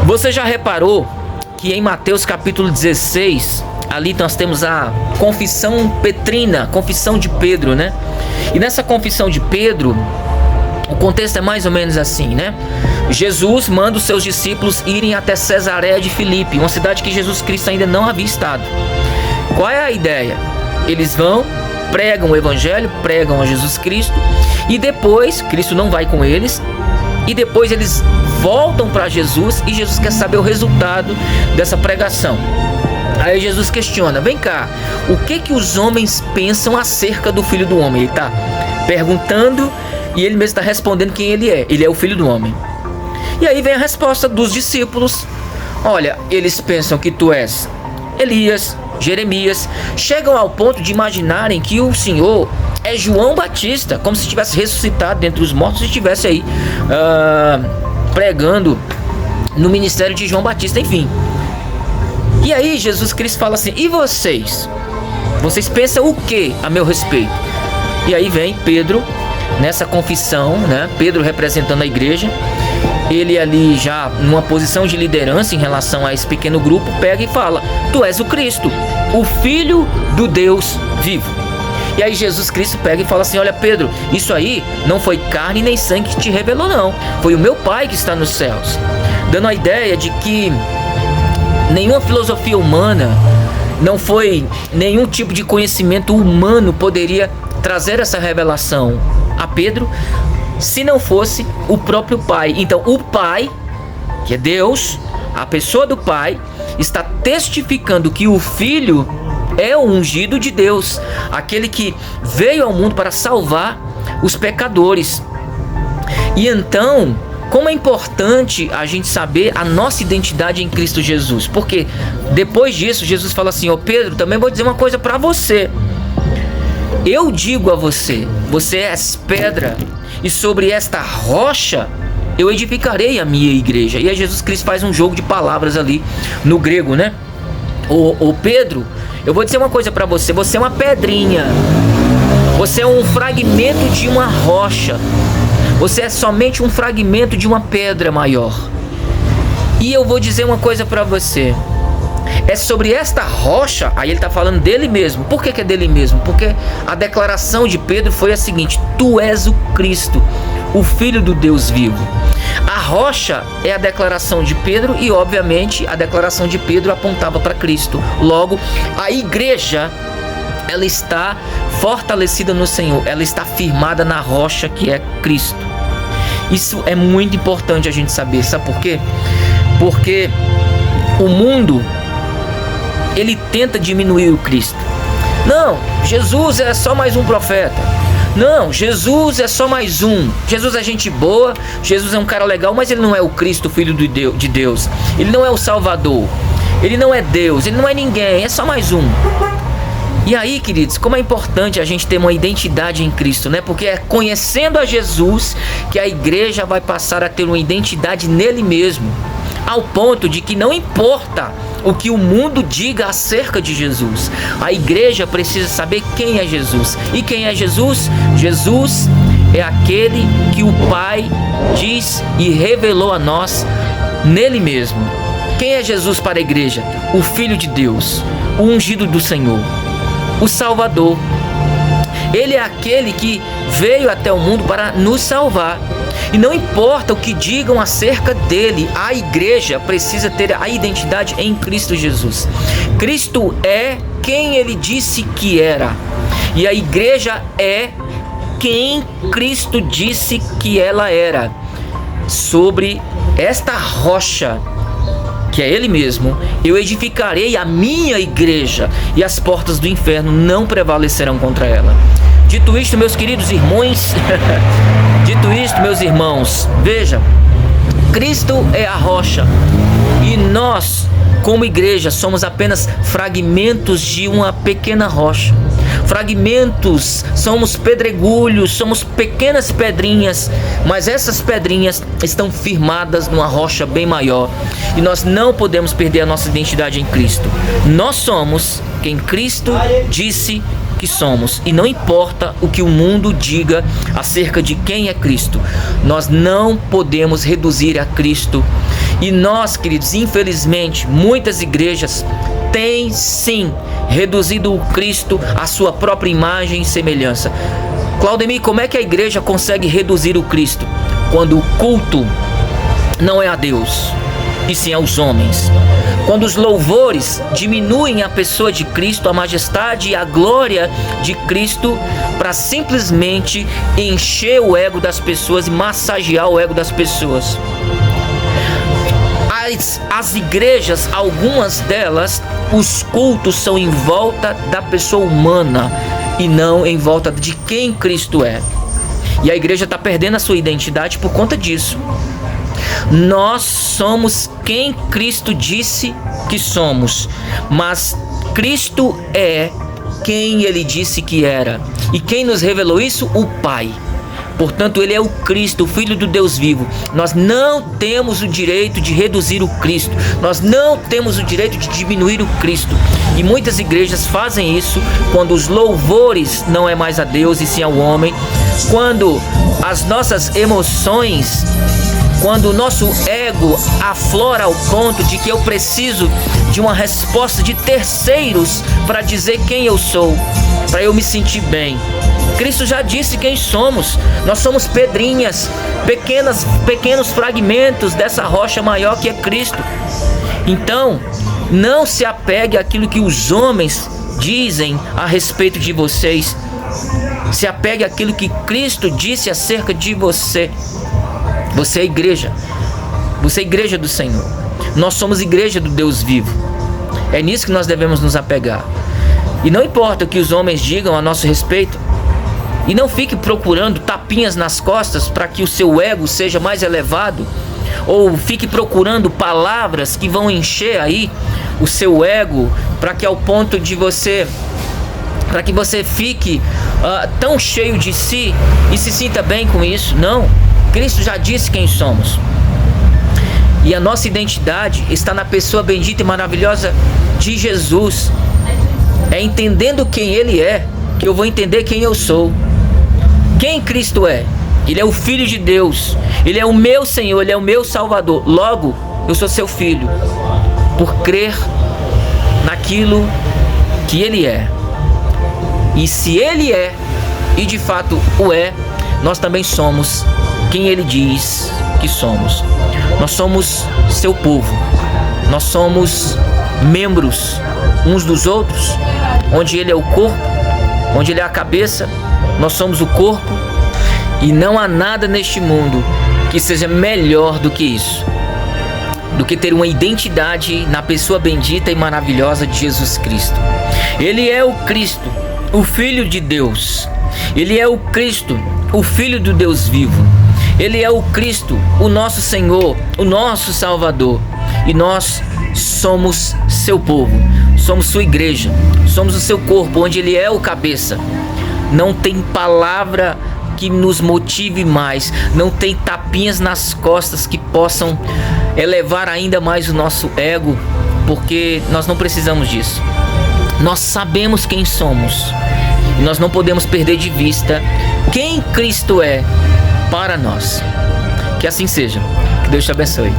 Você já reparou que em Mateus capítulo 16, ali nós temos a confissão petrina, confissão de Pedro, né? E nessa confissão de Pedro, o contexto é mais ou menos assim, né? Jesus manda os seus discípulos irem até Cesareia de Filipe, uma cidade que Jesus Cristo ainda não havia estado. Qual é a ideia? Eles vão, pregam o evangelho, pregam a Jesus Cristo, e depois, Cristo não vai com eles, e depois eles voltam para Jesus, e Jesus quer saber o resultado dessa pregação. Aí Jesus questiona: vem cá, o que os homens pensam acerca do Filho do Homem? Ele está perguntando e ele mesmo está respondendo quem ele é. Ele é o Filho do Homem. E aí vem a resposta dos discípulos: olha, eles pensam que tu és Elias, Jeremias. Chegam ao ponto de imaginarem que o Senhor é João Batista, como se tivesse ressuscitado dentre os mortos e estivesse aí pregando no ministério de João Batista, enfim. E aí Jesus Cristo fala assim: e vocês? Vocês pensam o que a meu respeito? E aí vem Pedro nessa confissão, né? Pedro representando a igreja. Ele ali já numa posição de liderança em relação a esse pequeno grupo, pega e fala: tu és o Cristo, o Filho do Deus vivo. E aí Jesus Cristo pega e fala assim: olha Pedro, isso aí não foi carne nem sangue que te revelou não, foi o meu Pai que está nos céus. Dando a ideia de que nenhuma filosofia humana, não foi nenhum tipo de conhecimento humano poderia trazer essa revelação a Pedro, se não fosse o próprio Pai. Então o Pai, que é Deus, a pessoa do Pai, está testificando que o Filho é o ungido de Deus, aquele que veio ao mundo para salvar os pecadores. E então, como é importante a gente saber a nossa identidade em Cristo Jesus, porque depois disso Jesus fala assim: ó Pedro, também vou dizer uma coisa para você. Eu digo a você, você és pedra, e sobre esta rocha eu edificarei a minha igreja. E aí Jesus Cristo faz um jogo de palavras ali no grego, né? O Pedro, eu vou dizer uma coisa para você: você é uma pedrinha, você é um fragmento de uma rocha, você é somente um fragmento de uma pedra maior. E eu vou dizer uma coisa para você: é sobre esta rocha. Aí ele está falando dele mesmo. Por que é dele mesmo? Porque a declaração de Pedro foi a seguinte: tu és o Cristo, o Filho do Deus vivo. A rocha é a declaração de Pedro, e obviamente a declaração de Pedro apontava para Cristo. Logo, a igreja, ela está fortalecida no Senhor, ela está firmada na rocha que é Cristo. Isso é muito importante a gente saber. Sabe por quê? Porque o mundo, ele tenta diminuir o Cristo. Não, Jesus é só mais um profeta. Não, Jesus é só mais um. Jesus é gente boa, Jesus é um cara legal, mas ele não é o Cristo, Filho de Deus. Ele não é o Salvador, ele não é Deus, ele não é ninguém, é só mais um. E aí, queridos, como é importante a gente ter uma identidade em Cristo, né? Porque é conhecendo a Jesus que a igreja vai passar a ter uma identidade nele mesmo, ao ponto de que não importa o que o mundo diga acerca de Jesus, a igreja precisa saber quem é Jesus. E quem é Jesus? Jesus é aquele que o Pai diz e revelou a nós nele mesmo. Quem é Jesus para a igreja? O Filho de Deus, o ungido do Senhor, o Salvador. Ele é aquele que veio até o mundo para nos salvar. E não importa o que digam acerca dele, a igreja precisa ter a identidade em Cristo Jesus. Cristo é quem ele disse que era, e a igreja é quem Cristo disse que ela era. Sobre esta rocha, que é ele mesmo, eu edificarei a minha igreja, e as portas do inferno não prevalecerão contra ela. Dito isto, meus queridos irmãos, dito isto, meus irmãos, veja, Cristo é a rocha, e nós, como igreja, somos apenas fragmentos de uma pequena rocha. Fragmentos, somos pedregulhos, somos pequenas pedrinhas, mas essas pedrinhas estão firmadas numa rocha bem maior, e nós não podemos perder a nossa identidade em Cristo. Nós somos quem Cristo disse que somos, e não importa o que o mundo diga acerca de quem é Cristo, nós não podemos reduzir a Cristo. E nós, queridos, infelizmente, muitas igrejas têm sim reduzido o Cristo à sua própria imagem e semelhança. Claudemir, como é que a igreja consegue reduzir o Cristo? Quando o culto não é a Deus, e sim aos homens. Quando os louvores diminuem a pessoa de Cristo, a majestade e a glória de Cristo, para simplesmente encher o ego das pessoas e massagear o ego das pessoas. As igrejas, algumas delas, os cultos são em volta da pessoa humana e não em volta de quem Cristo é. E a igreja está perdendo a sua identidade por conta disso. Nós somos quem Cristo disse que somos, mas Cristo é quem Ele disse que era. E quem nos revelou isso? O Pai. Portanto, Ele é o Cristo, o Filho do Deus vivo. Nós não temos o direito de reduzir o Cristo. Nós não temos o direito de diminuir o Cristo. E muitas igrejas fazem isso quando os louvores não é mais a Deus e sim ao homem. Quando as nossas emoções, quando o nosso ego aflora ao ponto de que eu preciso de uma resposta de terceiros para dizer quem eu sou, para eu me sentir bem. Cristo já disse quem somos. Nós somos pedrinhas, pequenos fragmentos dessa rocha maior que é Cristo. Então, não se apegue àquilo que os homens dizem a respeito de vocês. Se apegue àquilo que Cristo disse acerca de você. Você é igreja. Você é igreja do Senhor. Nós somos igreja do Deus vivo. É nisso que nós devemos nos apegar. E não importa o que os homens digam a nosso respeito. E não fique procurando tapinhas nas costas para que o seu ego seja mais elevado. Ou fique procurando palavras que vão encher aí o seu ego para que ao ponto de para que você fique tão cheio de si e se sinta bem com isso. Não. Cristo já disse quem somos. E a nossa identidade está na pessoa bendita e maravilhosa de Jesus. É entendendo quem Ele é que eu vou entender quem eu sou. Quem Cristo é? Ele é o Filho de Deus. Ele é o meu Senhor, Ele é o meu Salvador. Logo, eu sou seu filho, por crer naquilo que Ele é. E se Ele é, e de fato o é, nós também somos quem Ele diz que somos. Nós somos seu povo. Nós somos membros uns dos outros, onde Ele é o corpo, onde Ele é a cabeça, nós somos o corpo, e não há nada neste mundo que seja melhor do que isso, do que ter uma identidade na pessoa bendita e maravilhosa de Jesus Cristo. Ele é o Cristo, o Filho de Deus. Ele é o Cristo, o Filho do Deus vivo. Ele é o Cristo, o nosso Senhor, o nosso Salvador. E nós somos seu povo, somos sua igreja, somos o seu corpo, onde Ele é o cabeça. Não tem palavra que nos motive mais, não tem tapinhas nas costas que possam elevar ainda mais o nosso ego, porque nós não precisamos disso. Nós sabemos quem somos e nós não podemos perder de vista quem Cristo é para nós. Que assim seja. Que Deus te abençoe.